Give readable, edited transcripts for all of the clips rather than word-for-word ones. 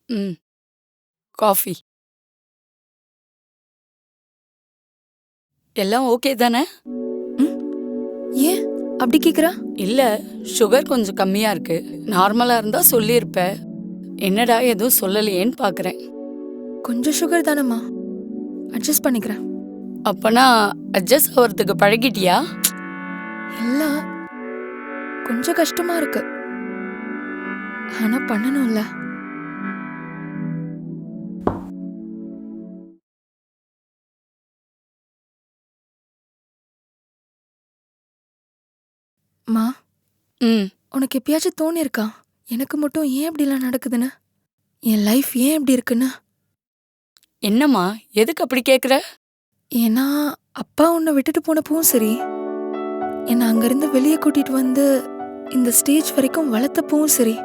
ம். காஃபி. எல்லாம் ஓகே தானே? ம். ஏன் அப்படி கேக்குறா? இல்ல, சுகர் கொஞ்சம் கம்மியா இருக்கு. நார்மலா இருந்தா சொல்லியிருப்ப. என்னடா எதுவும் சொல்லலையேன்னு பாக்குறேன். கொஞ்சம் சுகர் தானம்மா, அட்ஜஸ்ட் பண்ணிக்கிறேன். அப்பனா அட்ஜஸ்ட் ஆவறதுக்கு பழகிட்டியா? இல்ல, கொஞ்சம் கஷ்டமா இருக்கு. ஆனா பண்ணணும்ல. மா, ம். உனக்கு எப்பயாச்சும் தோணிருக்கா எனக்கு மட்டும் ஏன் இப்படிலாம் நடக்குதுன்னு, என் லைஃப் ஏன் இப்படி இருக்குன்னு? என்னம்மா, எதுக்கு அப்படி கேக்குற? ஏன்னா அப்பா உன்னை விட்டுட்டு போனப்பவும் சரி, என்னை அங்கிருந்து வெளியே கூட்டிட்டு வந்து இந்த ஸ்டேஜ் வரைக்கும் வளர்த்தப்பவும் சரி,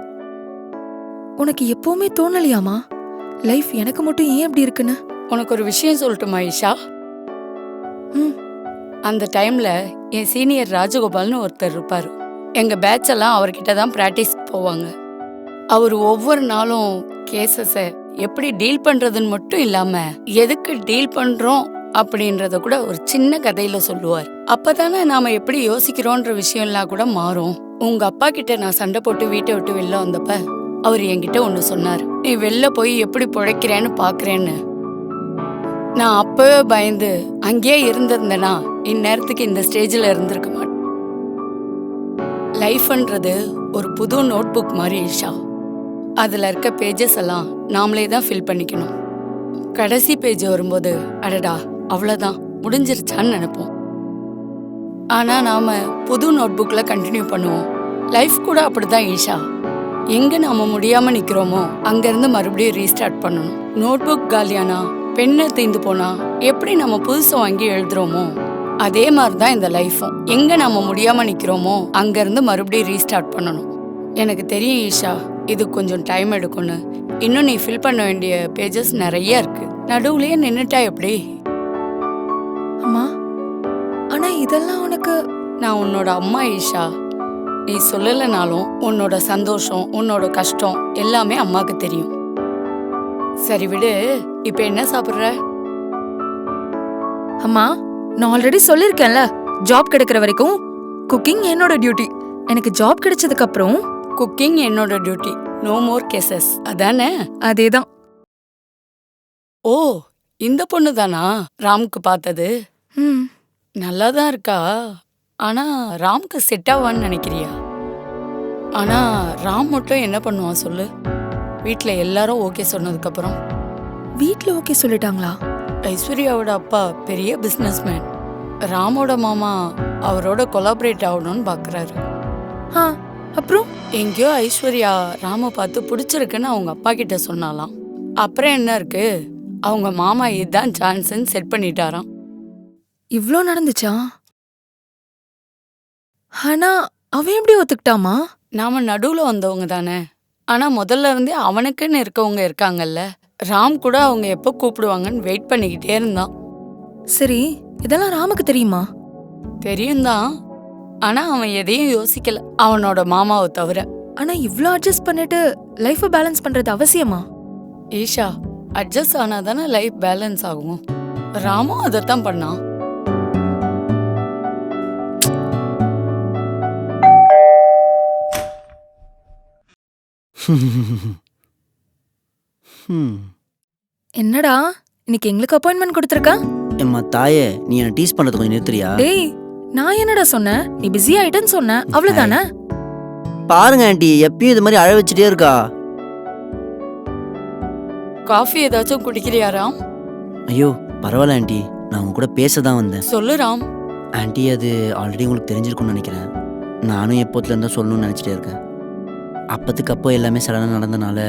உனக்கு எப்பவுமே தோணலையாமா லைஃப் எனக்கு மட்டும் ஏன் இப்படி இருக்குன்னு? உனக்கு ஒரு விஷயம் சொல்லட்டுமா ஈஷா? ம். அந்த டைம்ல என் சீனியர் ராஜகோபால்னு ஒருத்தர் இருப்பாரு. எங்க பேட்ச் எல்லாம் அவர்கிட்ட தான் பிராக்டிஸ்க்கு போவாங்க. அவர் ஒவ்வொரு நாளும் கேசஸ எப்படி டீல் பண்றதுன்னு மட்டும் இல்லாம எதுக்கு டீல் பண்றோம் அப்படின்றத கூட ஒரு சின்ன கதையில சொல்லுவார். அப்பதானே நாம எப்படி யோசிக்கிறோன்ற விஷயம்லாம் கூட மாறும். உங்க அப்பா கிட்ட நான் சண்டை போட்டு வீட்டை விட்டு வெளில வந்தப்ப அவர் என்கிட்ட ஒண்ணு சொன்னார். நீ வெளில போய் எப்படி பிழைக்கிறேன்னு பாக்குறேன்னு. நான் அப்பவே பயந்து அங்கேயே இருந்திருந்தேனா இந்நேரத்துக்கு இந்த ஸ்டேஜ்ல இருந்திருக்க மாட்டேன். லைஃப்ன்றது ஒரு புது நோட் புக் மாதிரி ஈஷா. அதுல இருக்க பேஜஸ் எல்லாம் நாமளே தான் ஃபில் பண்ணிக்கணும். கடைசி பேஜ் வரும்போது அடடா அவ்வளவுதான் முடிஞ்சிருச்சான்னு நினைப்போம். ஆனா நாம புது நோட் புக்ல கண்டினியூ பண்ணுவோம். லைஃப் கூட அப்படிதான் ஈஷா. எங்க நாம முடியாம நிக்கிறோமோ அங்க இருந்து மறுபடியும் ரீஸ்டார்ட் பண்ணணும். நோட் புக் காலியானா, பெண்ணை தீந்து போனா எப்படி நம்ம புதுசா வாங்கி எழுதுறோமோ அதே மாதிரிதான் இந்த லைஃபும். எங்க நாம முடியாம நிக்கிறோமோ அங்க இருந்து மறுபடியும் ரீஸ்டார்ட் பண்ணணும். எனக்கு தெரியும் ஈஷா, இது கொஞ்சம் டைம் எடுக்கும்னு. இன்னும் நீ ஃபில் பண்ண வேண்டிய பேஜஸ் நிறைய இருக்கு. நடுவுலயே நின்னுட்டா எப்படி? அம்மா, ஆனா இதெல்லாம் உனக்கு... நான் உன்னோட அம்மா ஈஷா. நீ சொல்லலைனாலும் உன்னோட சந்தோஷம், உன்னோட கஷ்டம் எல்லாமே அம்மாக்கு தெரியும். சரி விடு, இப்ப என்ன சாப்பிடுற? அம்மா, நான் ஆல்ரெடி சொல்லிருக்கேன்ல, ஜாப் கிடைக்கிற வரைக்கும் குக்கிங் என்னோட டியூட்டி. எனக்கு ஜாப் கிடைச்சதுக்கு அப்புறம் குக்கிங் என்னோட டியூட்டி. No more cases. அதானே? அதேதான். ஓ, இந்த பொண்ணு தானா ராமுக்கு பார்த்தது? ம். நல்லாதான் இருக்கா. ஆனா ராம்க்கு செட் ஆவான்னு நினைக்கிறியா? ஆனா ராம் மட்டும் என்ன பண்ணுவான் சொல்லு? வீட்ல எல்லாரும் ஓகே சொன்னதுக்கு அப்புறம். வீட்ல ஓகே சொல்லிட்டாங்களா? ஐஸ்வர்யாவோட அப்பா பெரிய பிசினஸ்மேன். ராமோட மாமா அவரோட கொலாபரேட் ஆகணும்னு பாக்குறாரு. அப்புறம் எங்கேயோ ஐஸ்வர்யா ராம பார்த்து பிடிச்சிருக்குன்னு அவங்க அப்பா கிட்ட சொன்னாலாம். அப்புறம் என்ன இருக்கு, அவங்க மாமா இதுதான் சான்ஸ்ன்னு செட் பண்ணிட்டாராம். இவ்ளோ நடந்துச்சா? ஆனா அவன் எப்படி ஒத்துக்கிட்டாமா? நாம நடுவுல வந்தவங்க தானே. ஆனா முதல்ல இருந்தே அவனுக்குன்னு இருக்கவங்க இருக்காங்கல்ல. ராம் கூட அவங்க எப்ப கூப்பிடுவாங்கன்னு வெயிட் பண்ணிக்கிட்டே இருந்தான். சரி, இதெல்லாம் ராமுக்கு தெரியுமா? தெரியும் தான். ஆனா அவன் எதையும் யோசிக்கல, அவனோட மாமாவை தவிர. ஆனா இவ்ளோ அட்ஜஸ்ட் பண்ணிட்டு லைஃபை பேலன்ஸ் பண்றது அவசியமா? ஈஷா, அட்ஜஸ்ட் ஆனாதானே லைஃப் பேலன்ஸ் ஆகும். ராமும் அதைத்தான் பண்ணான். என்னடா இன்னைக்கு எங்களுக்கு அப்பாயின்மெண்ட் கொடுத்திருக்கா? எம்மா தாயே, நீ என்ன டீஸ் பண்றது கொஞ்சம் நிறுத்துறியா? டேய், நான் என்னடா சொன்னேன்? நீ பிஸி ஆயிட்டேன்னு சொன்ன, அவ்வளவுதானே? பாருங்க ஆண்டி, எப்பயும் இது மாதிரி அழ வச்சுட்டே இருக்கா. காஃபி ஏதாச்சும் குடிக்கிறியா ராம்? ஐயோ பரவாயில்ல ஆண்டி, நான் உங்க கூட பேச தான் வந்தேன். சொல்லு ராம். ஆண்டி, அது ஆல்ரெடி உங்களுக்கு தெரிஞ்சிருக்கும்னு நினைக்கிறேன். நானும் எப்போத்துல இருந்தா சொல்லணும்னு நினைச்சிட்டே இருக்கேன். அப்பத்துக்கு அப்போ எல்லாமே சடனாக நடந்தனால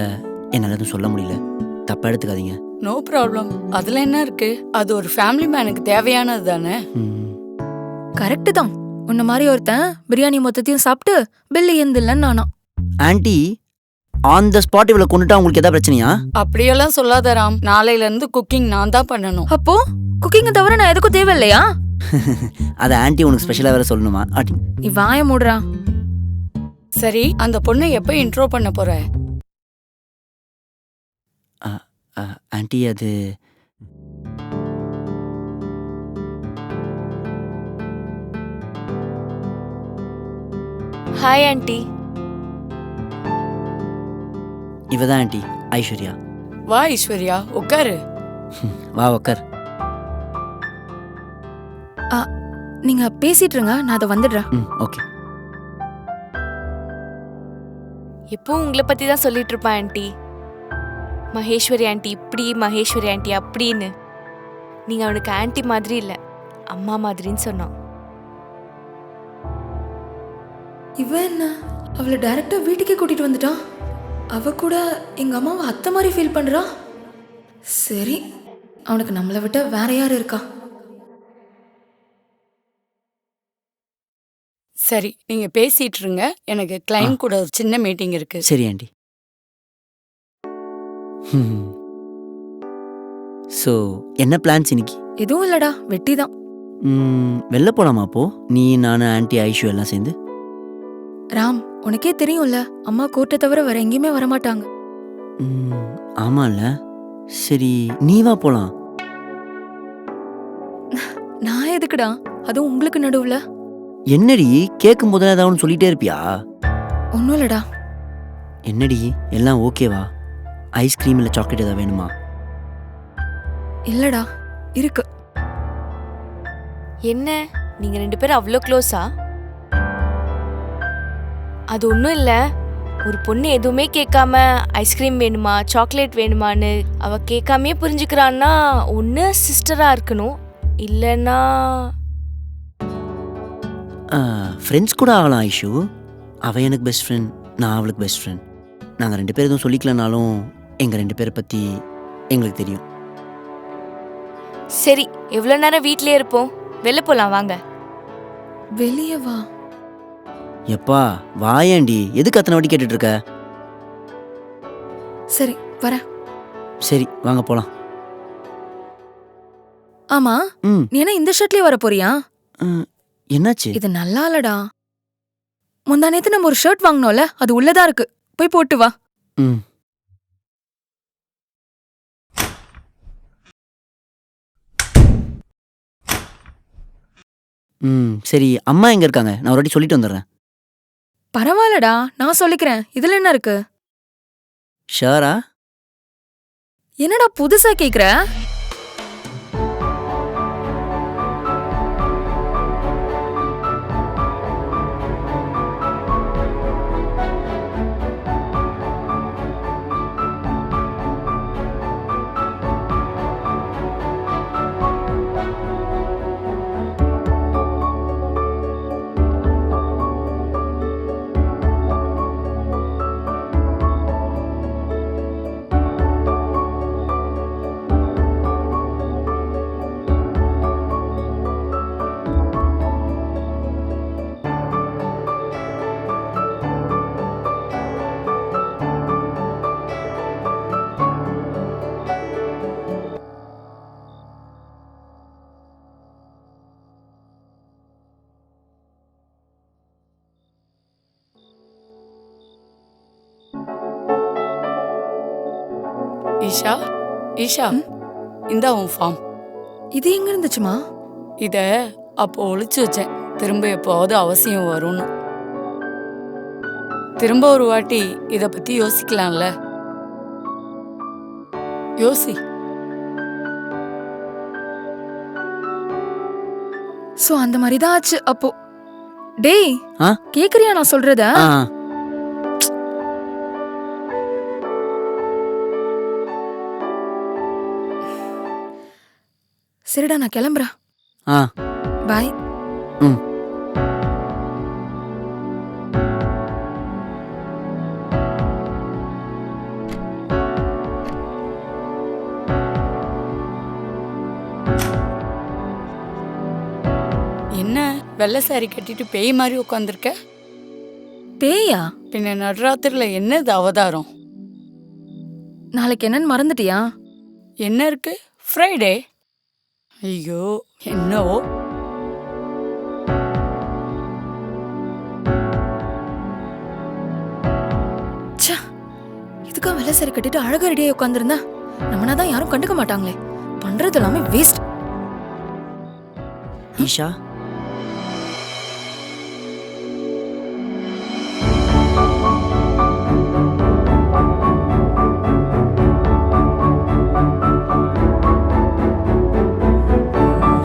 என்னால் எதுவும் சொல்ல முடியல. தப்பா எடுத்துக்காதீங்க. No problem. அதுல என்ன இருக்கு? அது ஒரு ஃபேமிலி மேனுக்கு தேவையானது தானே. கரெக்ட் தான். உன்ன மாதிரி ஒருத்தன் பிரியாணி மொத்தத்தையும் சாப்பிட்டு பில்லு எந்தில்லன்னு நானா. ஆண்டி, ஆன் த ஸ்பாட் இவ்வளவு கொண்டுட்டா உங்களுக்கு ஏதாவது பிரச்சனையா? அப்படியெல்லாம் சொல்லாத ராம். நாளையில இருந்து குக்கிங் நான் தான் பண்ணணும். அப்போ குக்கிங்க தவிர நான் எதுக்கும் தேவையில்லையா? அதை ஆண்டி உனக்கு ஸ்பெஷலா வேற சொல்லணுமா? நீ வாய மூடுறா. சரி, அந்த பொண்ணை எப்ப இன்ட்ரோ பண்ண போற? ஆண்டி அது ஹாய் ஆண்டி. இவ தான் ஆண்டி, ஐஸ்வர்யா. வா ஐஸ்வர்யா, உட்காரு. வா உக்கார். நீங்க பேசிட்டு இருங்க, நான் அதை வந்துடுறேன். ஓகே. எப்பவும் உங்களை பத்தி தான் சொல்லிட்டு இருப்பான் ஆண்டி. மகேஸ்வரி ஆண்டி இப்படி, மகேஸ்வரி ஆண்டி அப்படின்னு. நீங்க அவனுக்கு ஆண்டி மாதிரி இல்ல, அம்மா மாதிரின்னு சொன்னான். இவன் என்ன அவளை டைரக்டா வீட்டுக்கே கூட்டிட்டு வந்துட்டான். அவ கூட எங்க அம்மாவை அத்தை மாதிரி ஃபீல் பண்றா. சரி, அவனுக்கு நம்மளை விட்ட வேற யார் இருக்கா? சரி, நீங்க பேசிட்டு இருங்க. எனக்கு கிளைண்ட் கூட ஒரு சின்ன மீட்டிங் இருக்கு. சரி ஆண்டி. ஸோ என்ன பிளான்ஸ் இன்னைக்கு? எதுவும் இல்லடா, வெட்டிதான். வெளில போலாமா அப்போ? நீ, நான், ஆண்டி, ஐஷு எல்லாம் சேர்ந்து? ராம், உனக்கே தெரியும்ல, அம்மா கோர்ட்டை தவிர வேற எங்கேயுமே வரமாட்டாங்க. ஆமாம்ல. சரி, நீ வா போலாம். நான் எதுக்குடா, அதுவும் உங்களுக்கு நடுவுல? என்னடி கேட்கும் போது ஏதாவது சொல்லிட்டே இருப்பியா? ஒன்றும் இல்லடா. என்னடி எல்லாம் ஓகேவா? ஐஸ்கிரீம் இல்லை சாக்லேட் ஏதாவது வேணுமா? இல்லடா, இருக்கு. என்ன நீங்க 2 பேரும் அவ்வளோ க்ளோஸா? அது ஒன்றும் இல்லை. ஒரு பொண்ணு எதுவுமே கேட்காம ஐஸ்கிரீம் வேணுமா சாக்லேட் வேணுமான்னு அவ கேட்காமையே புரிஞ்சுக்கிறான்னா ஒன்று சிஸ்டராக இருக்கணும், இல்லைன்னா ஃப்ரெண்ட்ஸ் கூட ஆகலாம் ஐஷு. அவள் எனக்கு பெஸ்ட் ஃப்ரெண்ட், நான் அவளுக்கு பெஸ்ட் ஃப்ரெண்ட். நாங்கள் 2 பேர் எதுவும் சொல்லிக்கலனாலும் எங்கள் 2 பேரை பற்றி எங்களுக்கு தெரியும். சரி, எவ்வளோ நேரம் வீட்லயே இருப்போம்? வெளில போகலாம் வாங்க. வெளியே வா. எப்பா வாயேண்டி, எதுக்கு அத்தனை வாட்டி கேட்டுட்டு இருக்க? சரி, வரேன். சரி வாங்க போலாம். ஆமா, நீ என்ன இந்த ஷர்ட்லயே வர போறியா? என்னாச்சு? இது நல்லா இல்லடா. முந்தா நேத்து நம்ம ஒரு ஷர்ட் வாங்கினோம்ல, அது உள்ளதா இருக்கு. போய் போட்டு வா. சரி, அம்மா எங்க இருக்காங்க? நான் ஒரு வாட்டி சொல்லிட்டு வந்துடுறேன். பரவாயில்லடா, நான் சொல்லிக்கிறேன். இதுல என்ன இருக்கு? ஷுவரா? என்னடா புதுசா கேக்குற? ஈஷா, ஈஷா, இந்தா உன் ஃபார்ம். இது எங்க இருந்துச்சுமா? இத அப்போ ஒளிச்சு வச்சேன், திரும்ப எப்போவாவது அவசியம் வரும்னு. திரும்ப ஒரு வாட்டி இத பத்தி யோசிக்கலாம்ல. யோசி. சோ அந்த மாதிரி தான் ஆச்சு அப்போ. டேய், ஆ? கேக்குறியா நான் சொல்றத? சரிடா, நான் கிளம்புறேன். பாய். என்ன வெள்ளை சாரி கட்டிட்டு பேய் மாதிரி உட்காந்துருக்க? பேயா? பின்ன நடுராத்திரில என்னது அவதாரம்? நாளைக்கு என்னன்னு மறந்துட்டியா? என்ன இருக்கு? ஃப்ரைடே. ஐயோ என்னவோ. இதுக்கா வெள்ளை சாரி கட்டிட்டு அழகா ரெடியாகி உட்காந்துருந்தா? நம்மனா தான் யாரும் கண்டுக்க மாட்டாங்களே. பண்றது எல்லாமே waste. Isha,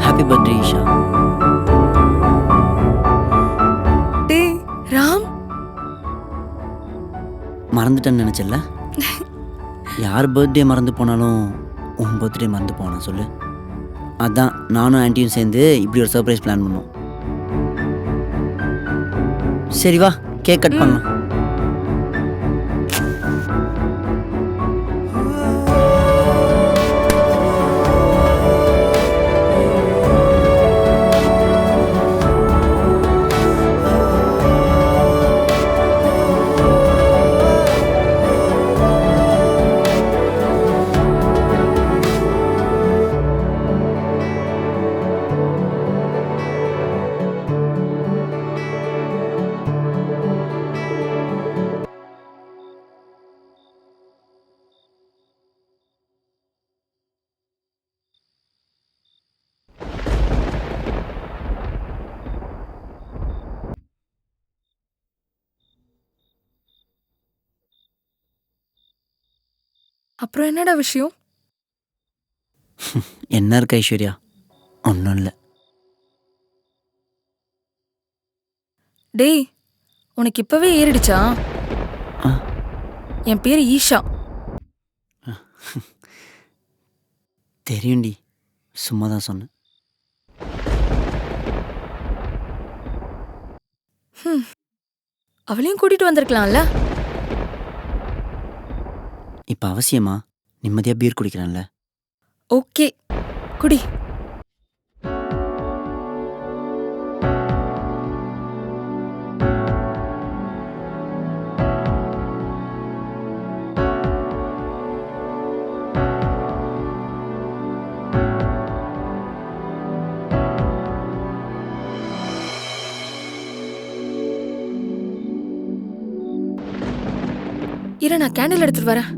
happy birthday Isha. டேய் ராம், மறந்துட்டேன்னு நினச்சல. யார் பர்த்டே மறந்து போனாலும் உன் பர்த்டே மறந்து போனா சொல்லு. அதான் நானும் ஆன்ட்டியும் சேர்ந்து இப்படி ஒரு சர்ப்ரைஸ் பிளான் பண்ணோம். சரி வா, கேக் கட் பண்ணலாம். அப்புறம் என்னடா விஷயம்? என்ன இருக்கு ஐஸ்வர்யா, ஒன்றும் இல்லை. டேய், உனக்கு இப்பவே ஏறிடுச்சா? ஆ. என் பேரு ஈஷா. தெரியும்டி, சும்மா தான் சொன்னேன். அவளையும் கூட்டிட்டு வந்திருக்கலாம்ல. இப்போ அவசியமா? நிம்மதியாக பீர் குடிக்கிறேன்ல. ஓகே, குடி. இரு, நான் கேண்டில் எடுத்துட்டு வரேன்.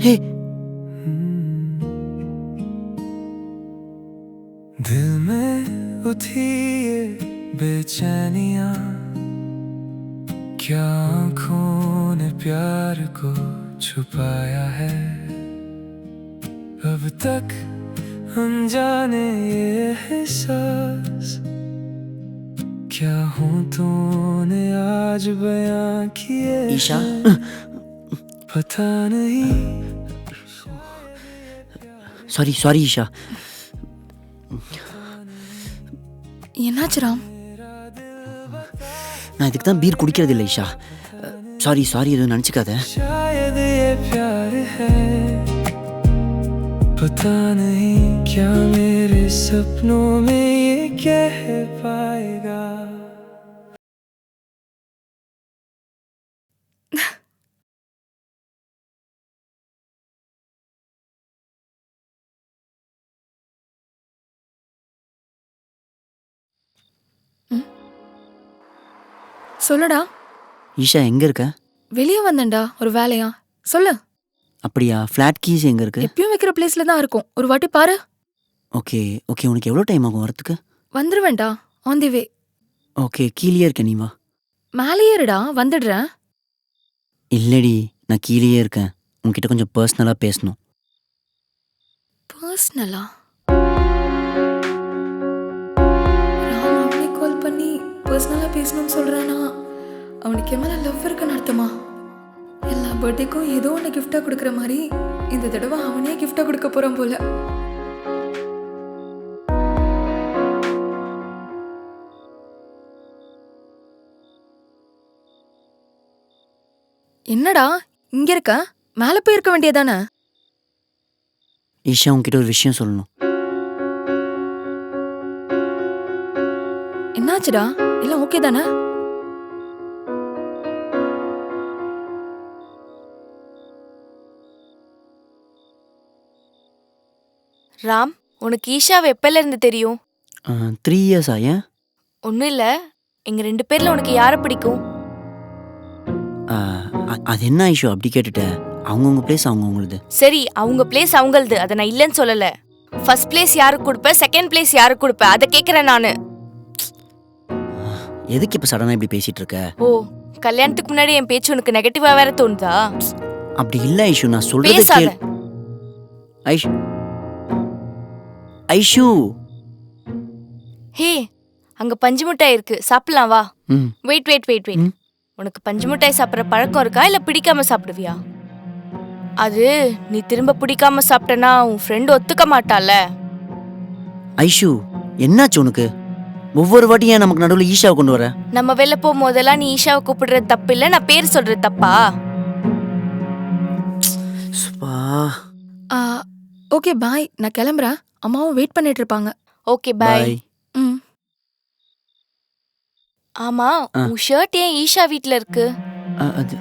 ஹே, दिल में उठी ये बेचैनियां, क्या आँखों ने प्यार को छुपाया है। अब तक अनजाने ये एहसास, क्या होठों ने आज बयां किए ஈஷா, हैं। पता नहीं சாரி சாரி ஈஷா. என்னாச்சு ராம்? நான் இதுக்கு தான் பீர் குடிக்கிறது இல்லை ஈஷா. சாரி சாரி, எதுவும் நினச்சிக்காத. शायद ये प्यार है, पता नहीं क्या मेरे सपनों में ये कह पाएगा। சொல்லுடா. ஈஷா, எங்கே இருக்க? வெளியே வந்தேன்டா, ஒரு வேலையா. சொல்லு. அப்படியா? ஃப்ளாட் கீஸ் எங்கே இருக்கு? எப்பயும் வைக்கிற பிளேஸ்ல தான் இருக்கும், ஒரு வாட்டி பாரு. ஓகே ஓகே, உனக்கு எவ்வளோ டைம் ஆகும் வரத்துக்கு? வந்துருவேன்டா, ஆன் தி வே. ஓகே, கீழே இருக்க, நீ வா. மேலே ஏறுடா, வந்துடுறேன். இல்லடி, நான் கீழேயே இருக்கேன். உன்கிட்ட கொஞ்சம் பர்சனலாக பேசணும். பர்சனலா? ராம் அவனே கால் பண்ணி பர்சனலா பேசணும்னு சொல்றானா? அவனுக்கு என் மேல லவ் இருக்குன்னு அர்த்தமா? எல்லா பர்த்டேக்கும் ஏதோ ஒன்று கிஃப்டா கொடுக்குற மாதிரி இந்த தடவை அவனே கிஃப்டா கொடுக்க போறான் போல. என்னடா இங்க இருக்க? மேல போய் இருக்க வேண்டியதானே? ஈஷா உன்கிட்ட ஒரு விஷயம் சொல்லணும். என்னாச்சுடா? எல்லாம் ஓகே தானே? ராம், உனக்கு ஈஷாவை எப்பல இருந்து தெரியும்? 3 இயர்ஸா? ஏன்? ஒன்றும் இல்லை, எங்க 2 பேர்ல உனக்கு யாரை பிடிக்கும்? அது என்ன ஐஷு அப்படி கேட்டுட்ட? அவங்கவுங்க பிளேஸ் அவங்கவுங்களுது. சரி, அவங்க பிளேஸ் அவங்களது, அதை நான் இல்லைன்னு சொல்லல. ஃபர்ஸ்ட் பிளேஸ் யாருக்கு கொடுப்ப, செகண்ட் பிளேஸ் யாருக்கு கொடுப்ப, அதை கேட்குறேன் நானு. எதுக்கு இப்போ சடனாக இப்படி பேசிட்டு இருக்க? ஓ, கல்யாணத்துக்கு முன்னாடி என் பேச்சு உனக்கு நெகட்டிவா வேற தோணுதா? அப்படி இல்லை ஐஷு, நான் சொல்றது பேசாத. கேள். ஐஷு ஐஷு ஹே, அங்க பஞ்சு மிட்டாய் இருக்கு, சாப்பிடலாம் வா. ம் வெயிட் வெயிட் வெயிட் வெயிட். ம். உனக்கு பஞ்சு மிட்டாய் சாப்பிட்ற பழக்கம் இருக்கா, இல்ல பிடிக்காம சாப்பிடுவியா? அது நீ திரும்ப பிடிக்காம சாப்பிட்டனா உன் ஃப்ரெண்ட் ஒத்துக்க மாட்டால. ஐஷு என்னாச்சு உனக்கு? ஒவ்வொரு வாட்டியும் ஏன் நமக்கு நடுவில் ஈஷாவை கொண்டு வர? நம்ம வெளில போகும்போதெல்லாம் நீ ஈஷாவை கூப்பிடுறது தப்பு இல்ல, நான் பேர் சொல்றது தப்பா? சுபா. ஓகே பாய், நான் கிளம்புறேன். அம்மாவும் வெயிட் பண்ணிட்டு இருப்பாங்க. Okay bye. பாய். ம். ஆமா, உன் ஷர்ட் ஏன் ஈஷா வீட்ல இருக்கு? அது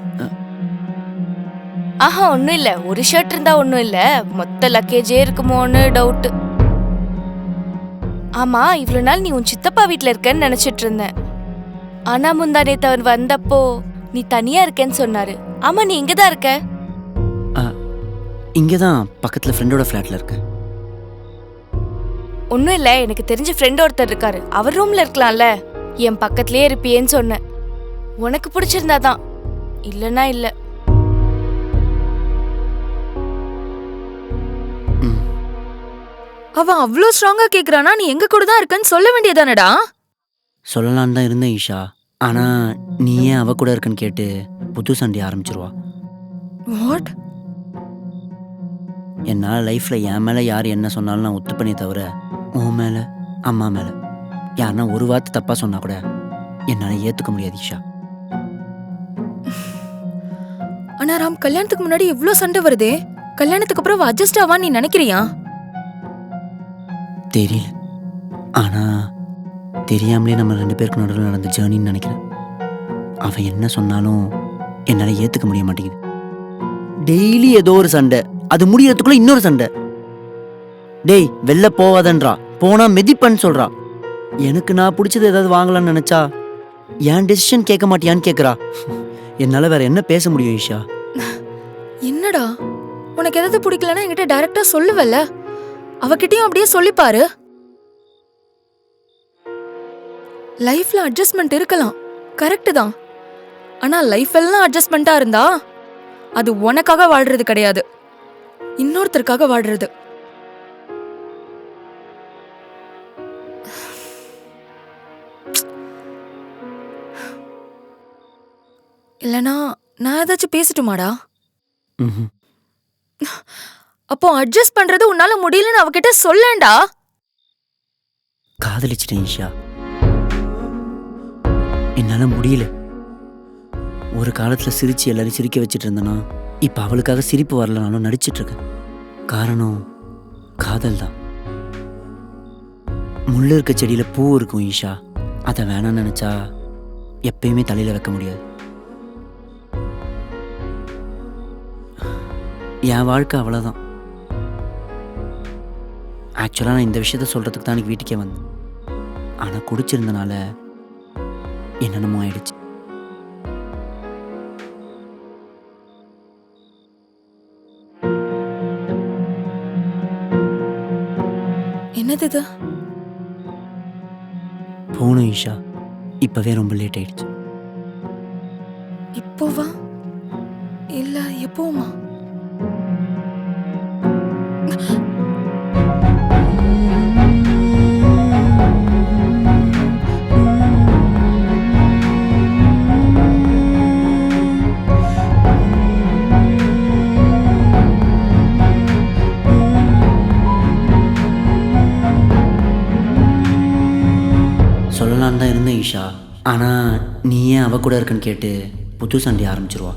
ஆஹா, ஒண்ணும் இல்ல. ஒரு ஷர்ட் இருந்தா ஒண்ணும் இல்ல, மொத்த லக்கேஜே இருக்குமோன்னு டவுட். ஆமா, இவ்வளவு நாள் நீ உன் சித்தப்பா வீட்ல இருக்கேன்னு நினைச்சிட்டு இருந்தேன். ஆனா முந்தா நேத்து அவர் வந்தப்போ நீ தனியா இருக்கேன்னு சொன்னாரு. ஆமா, நீ இங்கதான் இருக்க? இங்கே தான் பக்கத்தில் ஃப்ரெண்டோட ஃப்ளாட்டில் இருக்கேன். ஒன்னும் இல்ல, எனக்கு தெரிஞ்ச ஃப்ரெண்ட் ஒருத்தர் இருக்காரு, அவர் ரூம்ல இருக்கலாம்ல. என் பக்கத்துலயே இருப்பியேன்னு சொன்னேன். உனக்கு பிடிச்சிருந்தாதான், இல்லனா இல்ல. அவன் அவ்வளோ ஸ்ட்ராங்கா கேக்குறானா, நீ எங்க கூட தான் இருக்கன்னு சொல்ல வேண்டியதானடா? சொல்லலான்னு தான் இருந்தேன் ஈஷா, ஆனால் நீ ஏன் அவ கூட இருக்கன்னு கேட்டு புது சண்டை ஆரம்பிச்சிருவா. வாட்? என்னால் லைஃப்பில் என் மேலே யார் என்ன சொன்னாலும் நான் ஒத்துப்பனே தவிர உன் மேலே அம்மா மேலே யாருன்னா ஒரு வார்த்தை தப்பாக சொன்னால் கூட என்னால் ஏற்றுக்க முடியாது ஈஷா. ஆனா ராம், கல்யாணத்துக்கு முன்னாடி இவ்ளோ சண்டை வருதே, கல்யாணத்துக்கு அப்புறம் அட்ஜஸ்ட் ஆவான்னு நீ நினைக்கிறியா? தெரியல, ஆனால் தெரியாமலே நம்ம 2 பேருக்கு நடுவில் நடந்த ஜேர்னின்னு நினைக்கிறேன். அவன் என்ன சொன்னாலும் என்னால் ஏற்றுக்க முடிய மாட்டேங்குது. டெய்லி ஏதோ ஒரு சண்டை, அது முடியறதுக்குள்ள இன்னொரு சண்டை. டேய் வெளில போவாதன்றா, போனா மெதிப்பன்னு சொல்றா. எனக்கு நான் பிடிச்சது ஏதாவது வாங்கலாம்னு நினைச்சா என் டெசிஷன் கேட்க மாட்டியான்னு கேட்குறா. என்னால் வேற என்ன பேச முடியும் ஈஷா? என்னடா, உனக்கு எதாவது பிடிக்கலன்னா என்கிட்ட டைரக்டா சொல்லுவல்ல, அவகிட்டயும் அப்படியே சொல்லிப்பாரு. லைஃப்ல அட்ஜஸ்ட்மெண்ட் இருக்கலாம், கரெக்ட் தான். ஆனா லைஃப் எல்லாம் அட்ஜஸ்ட்மெண்டா இருந்தா அது உனக்காக வாழ்றது கிடையாது, இன்னொருத்தருக்காக வாழ்றது. இல்லனா நான் ஏதாச்சும் பேசட்டுமாடா? ம்ஹும். அப்போ அட்ஜஸ்ட் பண்றது உன்னால முடியலன்னு அவகிட்ட சொல்லேன்டா. காதலிச்சிட்டேன் ஈஷா, என்னால் முடியல. ஒரு காலத்தில் சிரித்து எல்லாரும் சிரிக்க வச்சுட்டு இருந்தேன்னா இப்போ அவளுக்காக சிரிப்பு வரலனாலும் நடிச்சிட்டு இருக்கேன். காரணம் காதல் தான். முள்ளு இருக்க செடியில் பூ இருக்கும் ஈஷா, அதை வேணாம்னு நினச்சா எப்பயுமே தலையில் வைக்க முடியாது. என் வாழ்க்கை அவ்வளோதான். ஆக்சுவலாக நான் இந்த விஷயத்த சொல்கிறதுக்கு தான் எனக்கு வீட்டுக்கே வந்தேன். ஆனால் குடிச்சிருந்தனால என்னென்னமோ ஆயிடுச்சு. என்னது இது? போகணும் ஈஷா, இப்போவே ரொம்ப லேட் ஆயிடுச்சு. இப்போவா இல்ல எப்போமா? சொல்லலான்னு தான் இருந்தேன் ஈஷா, ஆனால் நீ ஏன் அவ கூட இருக்கன்னு கேட்டு புது சண்டை ஆரம்பிச்சிருவா.